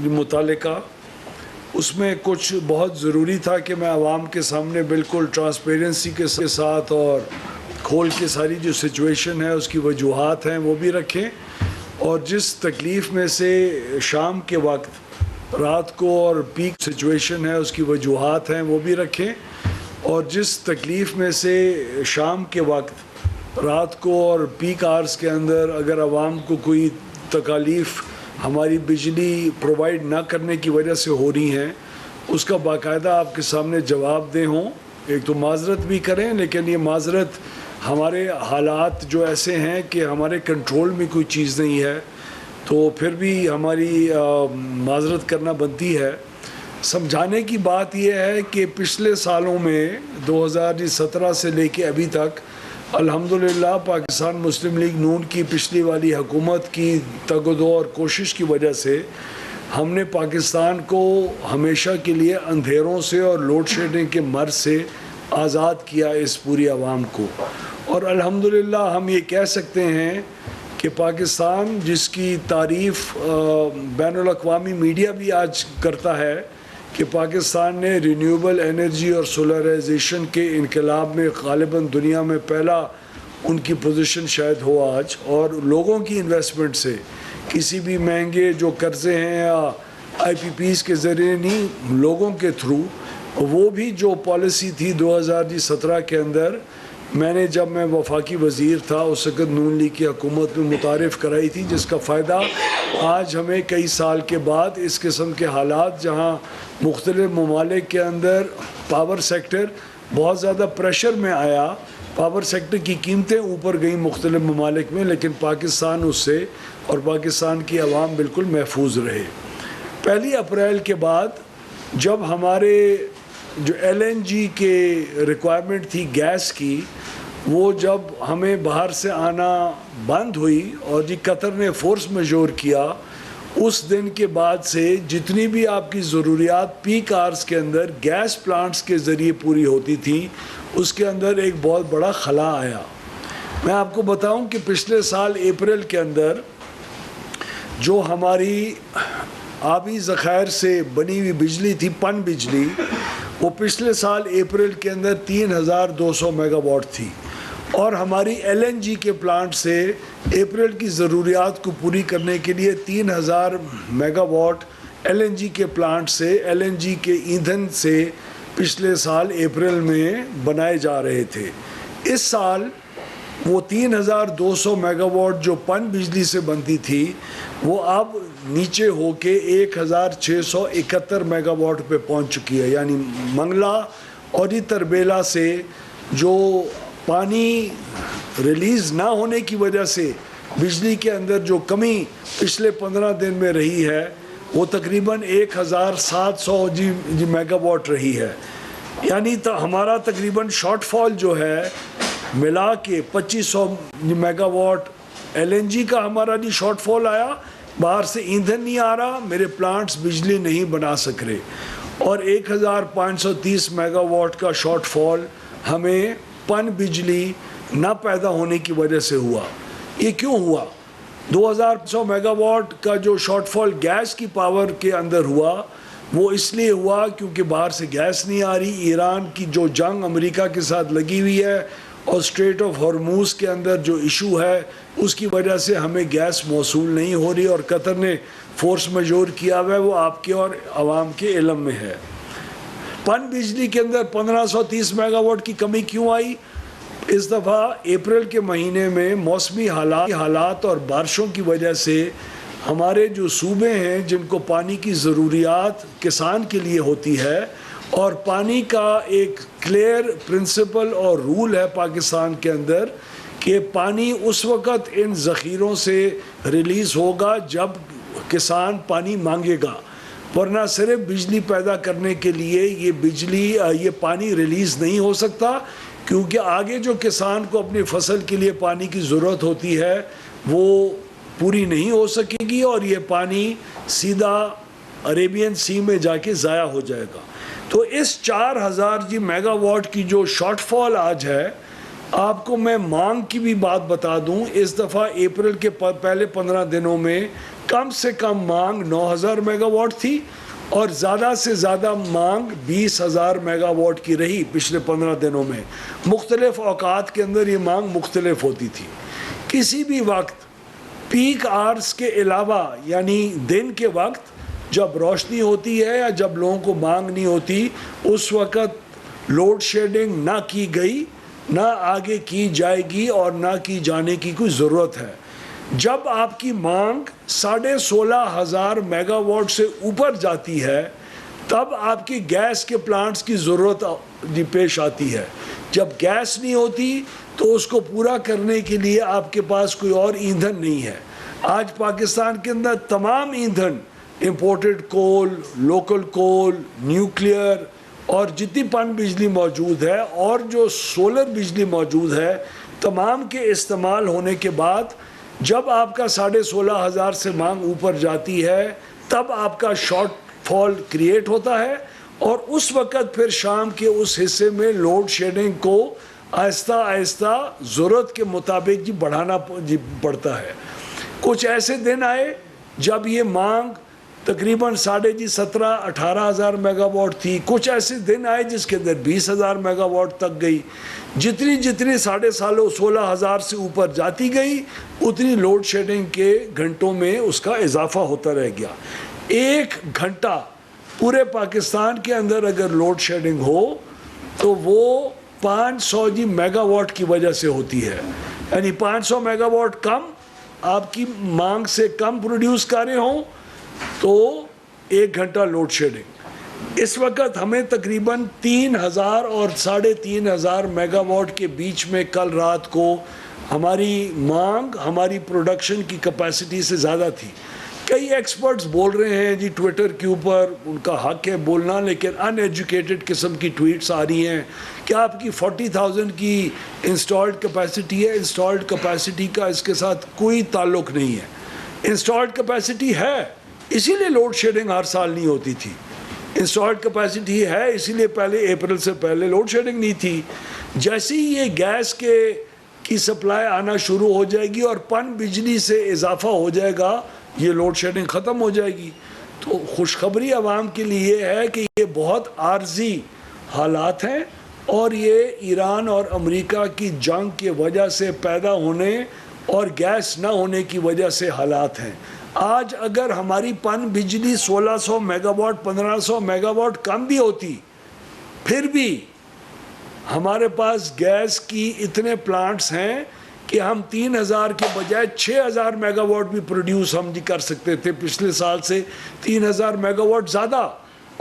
मुतालिका, उसमें कुछ बहुत ज़रूरी था कि मैं आवाम के सामने बिल्कुल ट्रांसपेरेंसी के साथ और खोल के सारी जो सिचुएशन है उसकी वजूहात हैं वो भी रखें, और जिस तकलीफ़ में से शाम के वक्त रात को और पीक सिचुएशन है उसकी वजूहात हैं वो भी रखें, और जिस तकलीफ़ में से शाम के वक्त रात को और पीक आवर्स के अंदर अगर आवाम को कोई तकालीफ़ हमारी बिजली प्रोवाइड ना करने की वजह से हो रही हैं, उसका बाकायदा आपके सामने जवाब दें हों। एक तो माजरत भी करें, लेकिन ये माजरत हमारे हालात जो ऐसे हैं कि हमारे कंट्रोल में कोई चीज़ नहीं है, तो फिर भी हमारी माजरत करना बनती है। समझाने की बात यह है कि पिछले सालों में 2017 से लेके अभी तक अल्हम्दुलिल्लाह पाकिस्तान मुस्लिम लीग नून की पिछली वाली हुकूमत की तगदो और कोशिश की वजह से हमने पाकिस्तान को हमेशा के लिए अंधेरों से और लोड शेडिंग के मर्ज से आज़ाद किया इस पूरी आवाम को। और अल्हम्दुलिल्लाह हम ये कह सकते हैं कि पाकिस्तान जिसकी तारीफ़ बैनुल अक़वामी मीडिया भी आज करता है कि पाकिस्तान ने रिन्यूएबल एनर्जी और सोलराइजेशन के इनकलाब में ग़ालिबन दुनिया में पहला उनकी पोजीशन शायद हो आज, और लोगों की इन्वेस्टमेंट से किसी भी महंगे जो कर्ज़े हैं या IPPs के ज़रिए नहीं, लोगों के थ्रू, वो भी जो पॉलिसी थी 2017 के अंदर मैंने जब मैं वफाकी वज़ीर था उस वक़्त नून लीग की हुकूमत में मुतारिफ़ कराई थी, जिसका फ़ायदा आज हमें कई साल के बाद इस किस्म के हालात जहाँ मुख्तलिफ़ ममालिक के अंदर पावर सेक्टर बहुत ज़्यादा प्रेशर में आया, पावर सेक्टर की कीमतें ऊपर गई मुख्तलिफ़ ममालिक में, लेकिन पाकिस्तान उससे और पाकिस्तान की आवाम बिल्कुल महफूज रहे। 1 अप्रैल के बाद जब हमारे जो LNG के रिक्वायरमेंट थी गैस की, वो जब हमें बाहर से आना बंद हुई और जी कतर ने फ़ोर्स मेजोर किया, उस दिन के बाद से जितनी भी आपकी ज़रूरियात पीक आवर्स के अंदर गैस प्लांट्स के ज़रिए पूरी होती थी, उसके अंदर एक बहुत बड़ा खला आया। मैं आपको बताऊं कि पिछले साल अप्रैल के अंदर जो हमारी आबी ज़ख़ायर से बनी हुई बिजली थी, पन बिजली, वो पिछले साल अप्रैल के अंदर 3200 मेगावाट थी, और हमारी LNG के प्लांट से अप्रैल की ज़रूरियात को पूरी करने के लिए 3000 मेगावाट LNG के प्लांट से LNG के ईंधन से पिछले साल अप्रैल में बनाए जा रहे थे। इस साल वो 3200 मेगावाट जो पन बिजली से बनती थी वो अब नीचे होके 1671 मेगावाट पे पहुंच चुकी है। यानी मंगला और तरबेला से जो पानी रिलीज़ ना होने की वजह से बिजली के अंदर जो कमी पिछले 15 दिन में रही है वो तकरीबन 1700 मेगावाट रही है। यानी तो हमारा तकरीबन शॉर्टफॉल जो है मिला के 2500 मेगावाट LNG का हमारा जी शॉर्टफॉल आया, बाहर से ईंधन नहीं आ रहा, मेरे प्लांट्स बिजली नहीं बना सक रहे, और 1530 मेगावाट का शॉर्टफॉल हमें पन बिजली ना पैदा होने की वजह से हुआ। ये क्यों हुआ? 2100 मेगावाट का जो शॉर्टफॉल गैस की पावर के अंदर हुआ वो इसलिए हुआ क्योंकि बाहर से गैस नहीं आ रही। ईरान की जो जंग अमेरिका के साथ लगी हुई है और स्ट्रेट ऑफ हॉर्मूज़ के अंदर जो इशू है उसकी वजह से हमें गैस मौसूल नहीं हो रही, और कतर ने फोर्स मेजोर किया हुआ है, वो आपके और आवाम के इल्म में है। पन बिजली के अंदर 1530 मेगावाट की कमी क्यों आई? इस दफ़ा अप्रैल के महीने में मौसमी हालात और बारिशों की वजह से हमारे जो सूबे हैं जिनको पानी की ज़रूरियात किसान के लिए होती है, और पानी का एक क्लियर प्रिंसिपल और रूल है पाकिस्तान के अंदर कि पानी उस वक़्त इन ज़ख़ीरों से रिलीज़ होगा जब किसान पानी मांगेगा, वरना सिर्फ बिजली पैदा करने के लिए ये पानी रिलीज़ नहीं हो सकता, क्योंकि आगे जो किसान को अपनी फसल के लिए पानी की ज़रूरत होती है वो पूरी नहीं हो सकेगी, और ये पानी सीधा अरेबियन सी में जाके ज़ाया हो जाएगा। तो इस 4000 मेगावाट की जो शॉर्टफॉल आज है, आपको मैं मांग की भी बात बता दूं, इस दफ़ा अप्रैल के पहले 15 दिनों में कम से कम मांग 9,000 मेगावाट थी और ज़्यादा से ज़्यादा मांग 20,000 मेगावाट की रही पिछले 15 दिनों में। मुख्तलिफ औकात के अंदर ये मांग मुख्तलिफ होती थी। किसी भी वक्त पीक आवर्स के अलावा यानी दिन के वक्त जब रोशनी होती है या जब लोगों को मांग नहीं होती, उस वक़्त लोड शेडिंग ना की गई, ना आगे की जाएगी और ना की जाने की कोई ज़रूरत है। जब आपकी मांग 16,500 मेगावाट से ऊपर जाती है तब आपकी गैस के प्लांट्स की ज़रूरत पेश आती है। जब गैस नहीं होती तो उसको पूरा करने के लिए आपके पास कोई और ईंधन नहीं है। आज पाकिस्तान के अंदर तमाम ईंधन, इंपोर्टेड कोल, लोकल कोल, न्यूक्लियर और जितनी पन बिजली मौजूद है और जो सोलर बिजली मौजूद है, तमाम के इस्तेमाल होने के बाद जब आपका 16,500 से मांग ऊपर जाती है तब आपका शॉर्टफॉल क्रिएट होता है और उस वक़्त फिर शाम के उस हिस्से में लोड शेडिंग को आहिस्ता आहिस्ता ज़रूरत के मुताबिक जी बढ़ाना पड़ता है। कुछ ऐसे दिन आए जब ये मांग तकरीबन 17,000-18,000 मेगावाट थी। कुछ ऐसे दिन आए जिसके अंदर 20,000 मेगावाट तक गई। जितनी जितनी 16,500 से ऊपर जाती गई उतनी लोड शेडिंग के घंटों में उसका इजाफा होता रह गया। 1 घंटा पूरे पाकिस्तान के अंदर अगर लोड शेडिंग हो तो वो 500 मेगावाट की वजह से होती है। यानी 500 मेगावाट कम आपकी मांग से कम प्रोड्यूस कर रहे हों तो 1 घंटा लोड शेडिंग। इस वक्त हमें तकरीबन 3,000 और 3,500 मेगावाट के बीच में कल रात को हमारी मांग हमारी प्रोडक्शन की कैपेसिटी से ज़्यादा थी। कई एक्सपर्ट्स बोल रहे हैं जी ट्विटर के ऊपर, उनका हक है बोलना, लेकिन अनएजुकेटेड किस्म की ट्वीट्स आ रही हैं कि आपकी 40,000 की इंस्टॉल्ड कैपेसिटी है। इंस्टॉल्ड कैपेसिटी का इसके साथ कोई ताल्लुक़ नहीं है। इंस्टॉल्ड कैपेसिटी है इसीलिए लोड शेडिंग हर साल नहीं होती थी। इंस्टॉल्ड कैपेसिटी है इसीलिए पहले अप्रैल से पहले लोड शेडिंग नहीं थी। जैसे ही ये गैस की सप्लाई आना शुरू हो जाएगी और पन बिजली से इजाफा हो जाएगा, ये लोड शेडिंग ख़त्म हो जाएगी। तो खुशखबरी आवाम के लिए है कि ये बहुत आर्जी हालात हैं और ये ईरान और अमेरिका की जंग की वजह से पैदा होने और गैस ना होने की वजह से हालात हैं। आज अगर हमारी पन बिजली 1600 मेगावाट 1500 मेगावाट कम भी होती, फिर भी हमारे पास गैस की इतने प्लांट्स हैं कि हम 3,000 के बजाय 6,000 मेगावाट भी प्रोड्यूस हम कर सकते थे। पिछले साल से 3,000 मेगावाट ज़्यादा।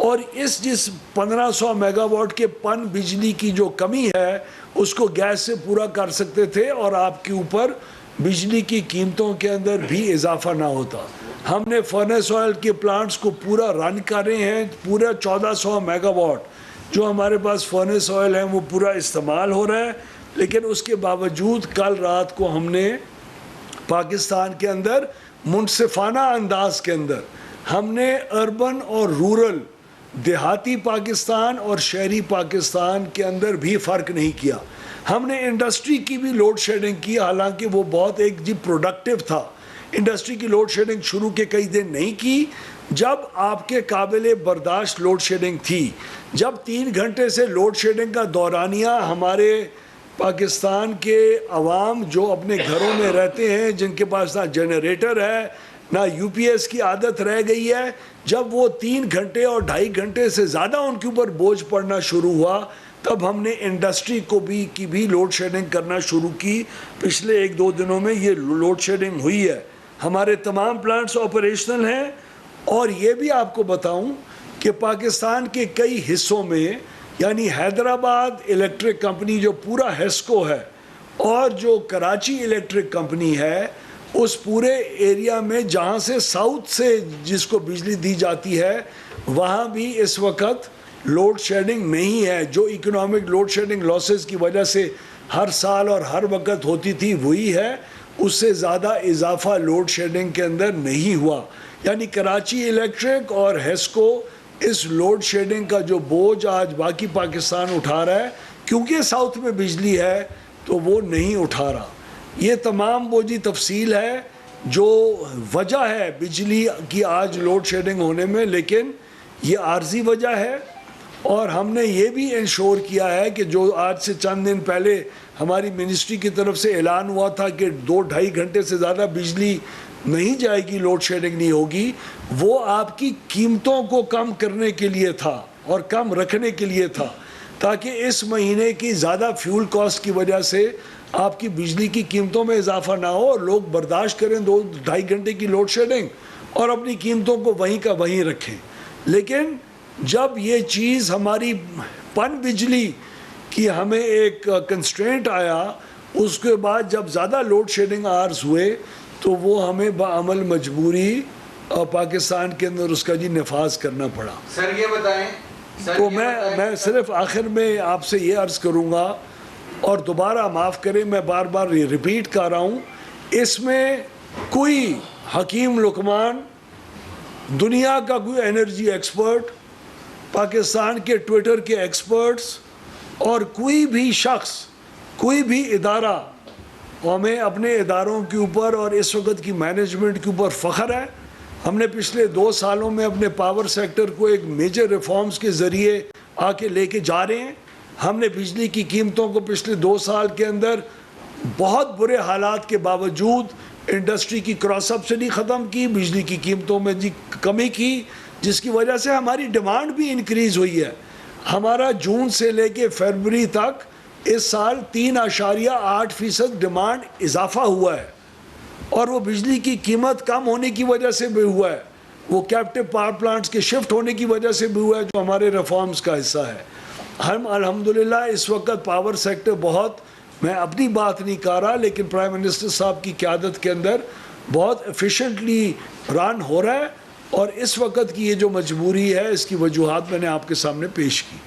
और जिस 1,500 मेगावाट के पन बिजली की जो कमी है उसको गैस से पूरा कर सकते थे और आपके ऊपर बिजली की कीमतों के अंदर भी इजाफा ना होता। हमने फर्नेस ऑयल के प्लांट्स को पूरा रन कर रहे हैं। पूरा 1,400 मेगावाट जो हमारे पास फर्नेस ऑयल है वो पूरा इस्तेमाल हो रहा है। लेकिन उसके बावजूद कल रात को हमने पाकिस्तान के अंदर मुनसिफाना अंदाज के अंदर हमने अर्बन और रूरल, देहाती पाकिस्तान और शहरी पाकिस्तान के अंदर भी फ़र्क नहीं किया। हमने इंडस्ट्री की भी लोड शेडिंग की, हालांकि वो बहुत एक जी प्रोडक्टिव था। इंडस्ट्री की लोड शेडिंग शुरू के कई दिन नहीं की जब आपके काबिल बर्दाश्त लोड शेडिंग थी। जब 3 घंटे से लोड शेडिंग का दौरानिया हमारे पाकिस्तान के अवाम जो अपने घरों में रहते हैं, जिनके पास ना जनरेटर है ना यूपीएस की आदत रह गई है, जब वो 3 घंटे और 2.5 घंटे से ज़्यादा उनके ऊपर बोझ पड़ना शुरू हुआ तब हमने इंडस्ट्री को भी लोड शेडिंग करना शुरू की। पिछले 1-2 दिनों में ये लोड शेडिंग हुई है। हमारे तमाम प्लांट्स ऑपरेशनल हैं। और ये भी आपको बताऊं कि पाकिस्तान के कई हिस्सों में, यानी हैदराबाद इलेक्ट्रिक कंपनी जो पूरा हेस्को है और जो कराची इलेक्ट्रिक कंपनी है, उस पूरे एरिया में जहाँ से साउथ से जिसको बिजली दी जाती है वहाँ भी इस वक्त लोड शेडिंग नहीं है। जो इकोनॉमिक लोड शेडिंग लॉसेस की वजह से हर साल और हर वक्त होती थी वही है। उससे ज़्यादा इजाफा लोड शेडिंग के अंदर नहीं हुआ। यानी कराची इलेक्ट्रिक और हेस्को इस लोड शेडिंग का जो बोझ आज बाकी पाकिस्तान उठा रहा है, क्योंकि साउथ में बिजली है तो वो नहीं उठा रहा। ये तमाम बोझी तफसील है जो वजह है बिजली की आज लोड शेडिंग होने में, लेकिन ये आर्जी वजह है। और हमने ये भी इंश्योर किया है कि जो आज से चंद दिन पहले हमारी मिनिस्ट्री की तरफ से ऐलान हुआ था कि 2-2.5 घंटे से ज़्यादा बिजली नहीं जाएगी, लोड शेडिंग नहीं होगी, वो आपकी कीमतों को कम करने के लिए था और कम रखने के लिए था, ताकि इस महीने की ज़्यादा फ्यूल कॉस्ट की वजह से आपकी बिजली की कीमतों में इजाफा ना हो और लोग बर्दाश्त करें 2-2.5 घंटे की लोड शेडिंग और अपनी कीमतों को वहीं का वहीं रखें। लेकिन जब ये चीज़ हमारी पन बिजली की हमें एक कंस्ट्रेंट आया, उसके बाद जब ज़्यादा लोड शेडिंग आवर्स हुए तो वो हमें बाअमल मजबूरी पाकिस्तान के अंदर उसका जी नफाज करना पड़ा। सर ये बताएं, तो मैं सिर्फ आखिर में आपसे ये अर्ज़ करूँगा और दोबारा माफ़ करें, मैं बार बार रिपीट कर रहा हूँ, इसमें कोई हकीम लुकमान, दुनिया का कोई एनर्जी एक्सपर्ट, पाकिस्तान के ट्विटर के एक्सपर्ट्स और कोई भी शख्स, कोई भी इदारा, हमें अपने इदारों के ऊपर और इस वक्त की मैनेजमेंट के ऊपर फ़ख्र है। हमने पिछले 2 सालों में अपने पावर सेक्टर को एक मेजर रिफॉर्म्स के ज़रिए आके लेके जा रहे हैं। हमने बिजली की कीमतों को पिछले 2 साल के अंदर बहुत बुरे हालात के बावजूद इंडस्ट्री की क्रॉस सब्सिडी ख़त्म की, बिजली की कीमतों में जी कमी की, जिसकी वजह से हमारी डिमांड भी इंक्रीज़ हुई है। हमारा जून से लेके फरवरी तक इस साल 3.8% डिमांड इजाफा हुआ है और वो बिजली की कीमत कम होने की वजह से भी हुआ है, वो कैप्टिव पावर प्लांट्स के शिफ्ट होने की वजह से भी हुआ है, जो हमारे रिफॉर्म्स का हिस्सा है। हम अल्हम्दुलिल्लाह इस वक्त पावर सेक्टर बहुत, मैं अपनी बात नहीं कर रहा, लेकिन प्राइम मिनिस्टर साहब की क़यादत के अंदर बहुत एफिशिएंटली रन हो रहा है और इस वक्त की ये जो मजबूरी है, इसकी वजूहात मैंने आपके सामने पेश की।